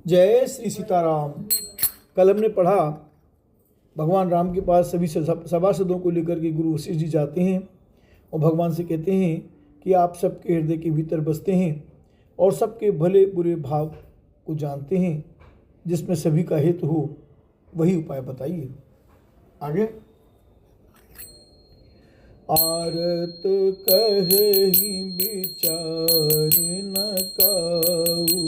जय श्री सीताराम। कल हमने पढ़ा भगवान राम के पास सभी सभासदों को लेकर के गुरु वशिष्ठ जी जाते हैं और भगवान से कहते हैं कि आप सबके हृदय के भीतर बसते हैं और सबके भले बुरे भाव को जानते हैं, जिसमें सभी का हित हो वही उपाय बताइए। आगे। आरत कहि विचार न काऊ,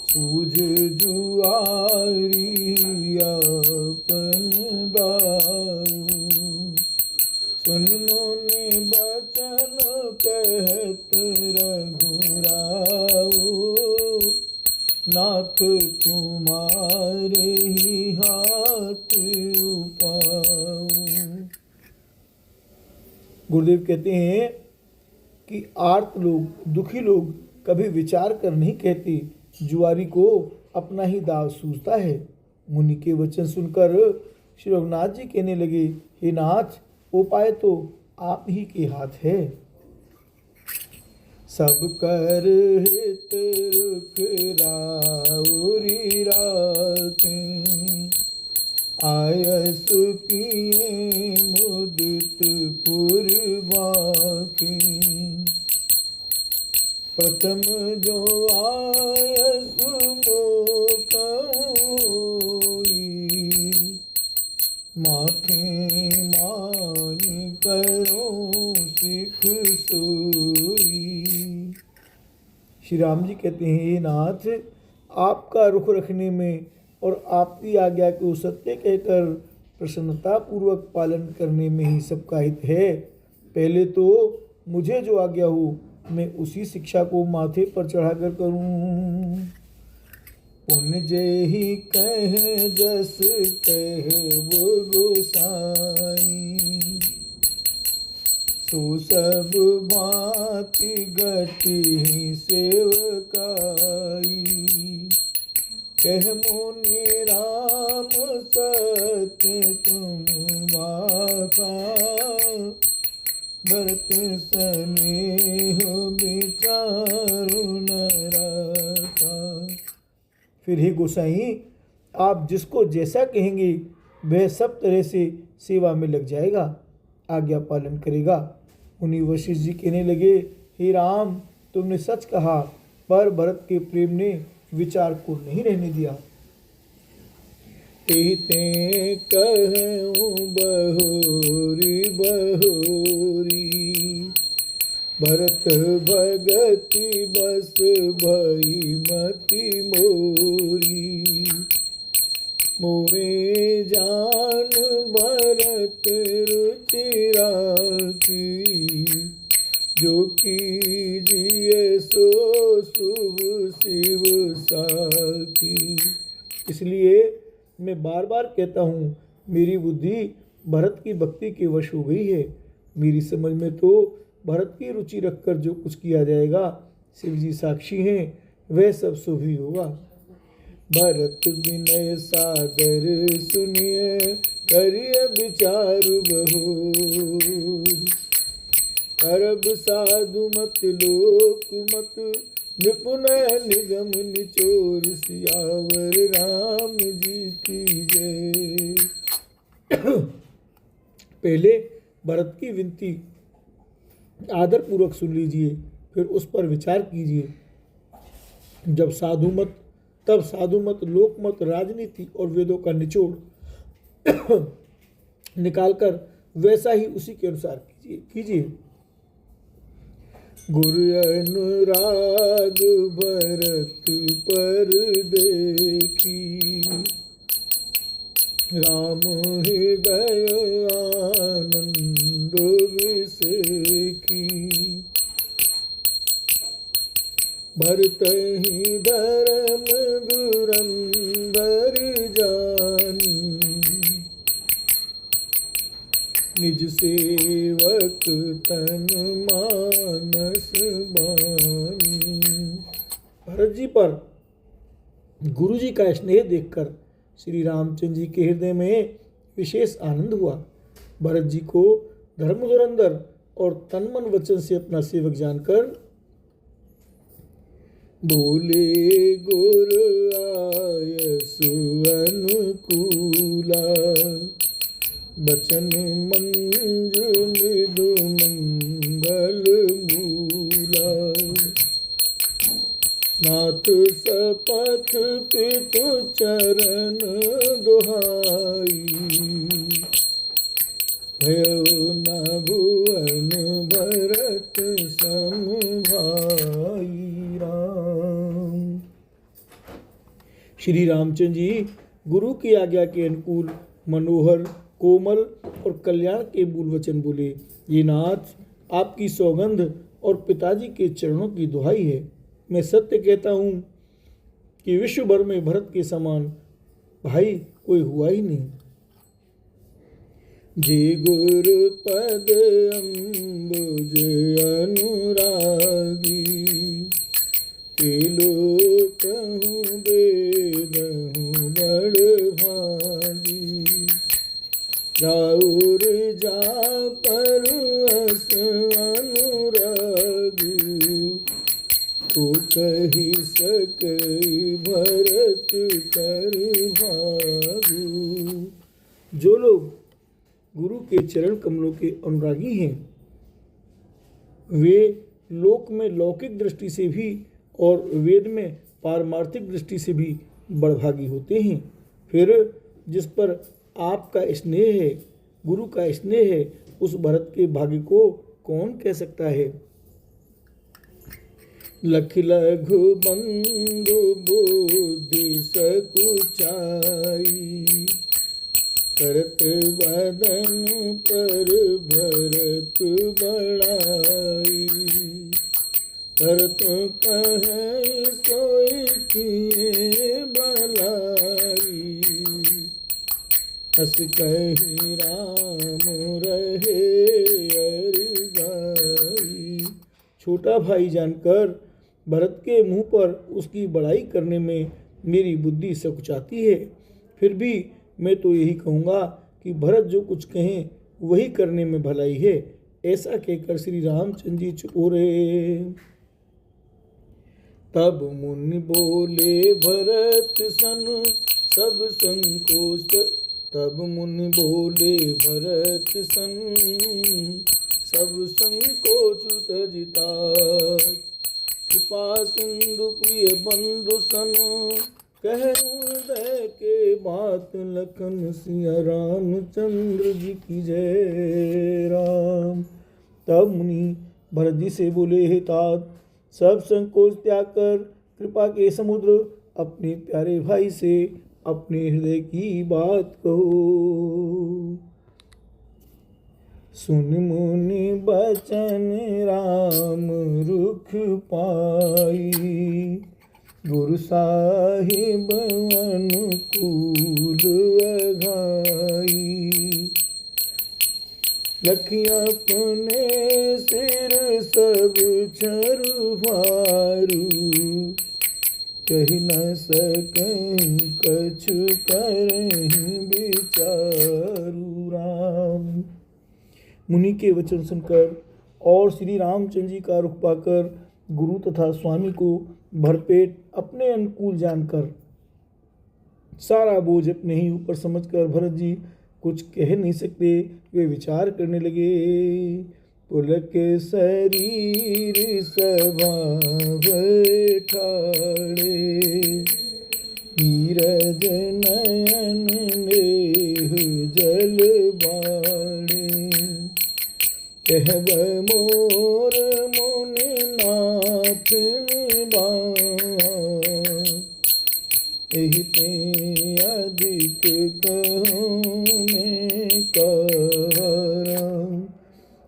सूझ जुआरी अपन दाऊ। सुन मुनि बचन कहत रघुराऊ, नाथ तुम्हारे ही हाथ उपाऊ। गुरुदेव कहते हैं कि आर्त लोग, दुखी लोग कभी विचार कर नहीं कहते, जुआरी को अपना ही दाव सूझता है। मुनि के वचन सुनकर श्री रघुनाथ जी कहने लगे, हे नाथ, उपाय तो आप ही के हाथ है। सब कर हित रुख राउरी राखें, आयसु किए मुदित पुरबाके। प्रथम जो आयसु मोकई, माथे मान करो सिख सोई। श्री राम जी कहते हैं, हे नाथ, आपका रुख रखने में और आपकी आज्ञा को सत्य कहकर प्रसन्नता पूर्वक पालन करने में ही सबका हित है। पहले तो मुझे जो आज्ञा हो मैं उसी शिक्षा को माथे पर चढ़ाकर करूं। पुण्य जय ही कह जस कहे वो गोसाई, सो सब भांति घटी सेवकाई। कह मुनि राम सत्य तुम वाका, भरत स्नेह विचारु न रखा। फिर हे गोसाई, आप जिसको जैसा कहेंगे वह सब तरह से सेवा में लग जाएगा, आज्ञा पालन करेगा। मुनि वशिष्ठ जी कहने लगे, हे राम, तुमने सच कहा, पर भरत के प्रेम ने विचार को नहीं रहने दिया। ते कहूँ बहोरी बहोरी, भरत भगति बस भई मति मोरी। मोरे जान भरत रुचि राखी, जो कीजिए सो शुभ शिव साखी। इसलिए मैं बार बार कहता हूँ, मेरी बुद्धि भरत की भक्ति के वश हो गई है। मेरी समझ में तो भरत की रुचि रखकर जो कुछ किया जाएगा, शिव जी साक्षी हैं, वह सब शुभ ही होगा। भरत विनय सादर सुनिए, करिय विचारु बहोर। करब साधु मत लोक मत, निपुण निगम निचोर। सियावर राम जी की जय। पहले भरत की विनती आदर पूर्वक सुन लीजिए, फिर उस पर विचार कीजिए। जब साधु मत, तब साधु मत, लोक मत, राजनीति और वेदों का निचोड़ निकालकर वैसा ही उसी के अनुसार कीजिए। गुरु अनुराग भरत पर देखी, राम हृदय आनंद विसेखी। भरत ही धर्म धुरंधर जानी, निज सेवक तन मानस बानी। भरत जी पर गुरु जी का स्नेह देखकर श्री रामचंद्र जी के हृदय में विशेष आनंद हुआ। भरत जी को धर्म धुरंधर और तन मन वचन से अपना सेवक जानकर बोले गुर बचन मंज मृदु मंगल मूला। नाथ सपथ पितु चरण दुहाई, भयो न भुवन भरत सम भाई राम। श्री रामचंद्र जी गुरु की आज्ञा के अनुकूल मनोहर, कोमल और कल्याण के मूल वचन बोले। ये नाथ, आपकी सौगंध और पिताजी के चरणों की दुहाई है। मैं सत्य कहता हूँ कि विश्व भर में भरत के समान भाई कोई हुआ ही नहीं। जे गुरु पद अम्बुज अनुरागी, कहूँ बेदहूँ बड़ भागी। राउर जा पर अस अनुरागु, तो कही सकई भरत कर भागु। जो लोग गुरु के चरण कमलों के अनुरागी हैं, वे लोक में लौकिक दृष्टि से भी और वेद में पारमार्थिक दृष्टि से भी बड़भागी होते हैं। फिर जिस पर आपका स्नेह है, गुरु का स्नेह है, उस भरत के भाग्य को कौन कह सकता है। लख लघु बंधु बुद्धि सकुचाई, करत वदन पर भरत बड़ाई। करत कहे सोई किए भलाई, अस कही राम रहे अरगाई। छोटा भाई जानकर भरत के मुंह पर उसकी बड़ाई करने में मेरी बुद्धि सकुचाती है। फिर भी मैं तो यही कहूँगा कि भरत जो कुछ कहें वही करने में भलाई है। ऐसा कहकर श्री रामचंद्र जी चुप हो रहे। तब मुनि बोले भरत सन सब संकोच, तब मुनि बोले भरत सन सब संकोच तजिता। कृपा सिंधु प्रिय बंधु सन, कह हृदय के बात लखन सिया रामचंद्र जी की जय राम। तब मुनि भरत जी से बोले, हे तात, सब संकोच त्याग कर कृपा के समुद्र अपने प्यारे भाई से अपने हृदय की बात कहो। सुन मुनि बचन राम रुख पाई, गुरु साहिब अनुकूल अघाई। लखी अपने सिर सब छरु भारू, कही न सकैं कछु करहीं विचारु राम। मुनि के वचन सुनकर और श्री रामचंद्र जी का रुख पाकर गुरु तथा स्वामी को भरपेट अपने अनुकूल जानकर सारा बोझ अपने ही ऊपर समझकर भरत जी कुछ कह नहीं सकते। वे विचार करने लगे। पुलक शरीर स्वभाव ठाड़े, नीरज नयन नेह जल बाड़े। कहब मोर मुनि नाथ निबाहा, एहि ते अधिक कहूँ मैं कहरा।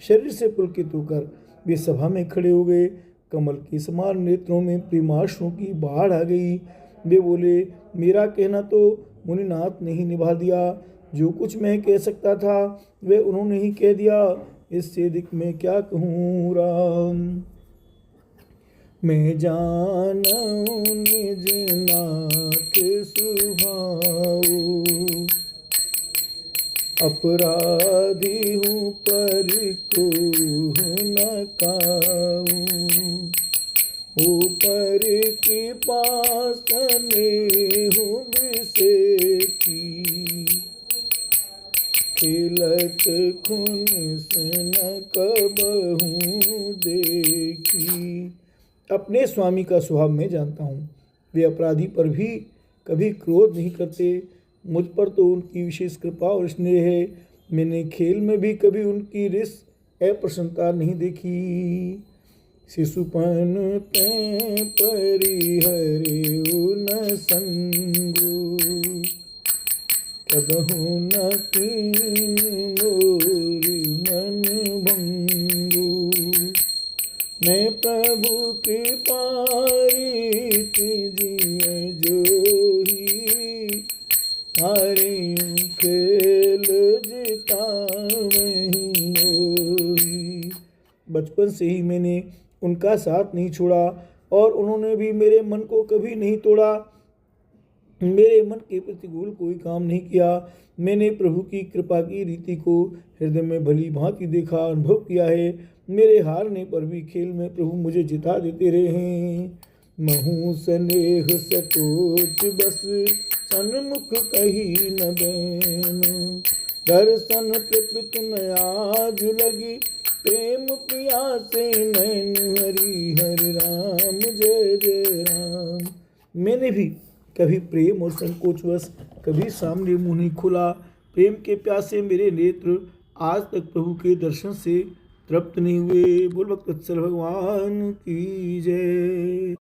शरीर से पुलकित होकर वे सभा में खड़े हो गए। कमल के समान नेत्रों में प्रेमाश्रुओं की बाढ़ आ गई। वे बोले, मेरा कहना तो मुनिनाथ ने ही निभा दिया। जो कुछ मैं कह सकता था वे उन्होंने ही कह दिया। इससे अधिक मैं क्या कहूँ राम। मैं जानूं निज नाथ सुभाऊ, अपराधी हूँ पर को न काऊं। ऊपर की पासने हूँ बिसेखी, खिल करत खून सन कबहू देखी। अपने स्वामी का स्वभाव मैं जानता हूँ। वे अपराधी पर भी कभी क्रोध नहीं करते। मुझ पर तो उनकी विशेष कृपा और स्नेह है। मैंने खेल में भी कभी उनकी रिस अप्रसन्नता नहीं देखी। शिशुपन ते परिहरे न संगु, कबहु न कीन मोर मन भंगु। मैं प्रभु कृपा रीति जिय जोही, हारियूं खेल जिता नहीं मोही। बचपन से ही मैंने उनका साथ नहीं छोड़ा और उन्होंने भी मेरे मन को कभी नहीं तोड़ा। मेरे मन के प्रतिकूल कोई काम नहीं किया। मैंने प्रभु की कृपा की रीति को हृदय में भली भांति देखा, अनुभव किया है। मेरे हारने पर भी खेल में प्रभु मुझे जिता देते रहे हैं। महू स्नेह सकोच बस सन्मुख कही न बैनु, दर्शन तृप्त न आज लगी, प्रेम पियासे नैन हरि हरि राम जय जय राम। मैंने भी कभी प्रेम और संकोचवश कभी सामने मुंह नहीं खोला। प्रेम के प्यासे मेरे नेत्र आज तक प्रभु के दर्शन से तृप्त नहीं हुए। बोल भक्त वत्सल भगवान की जय।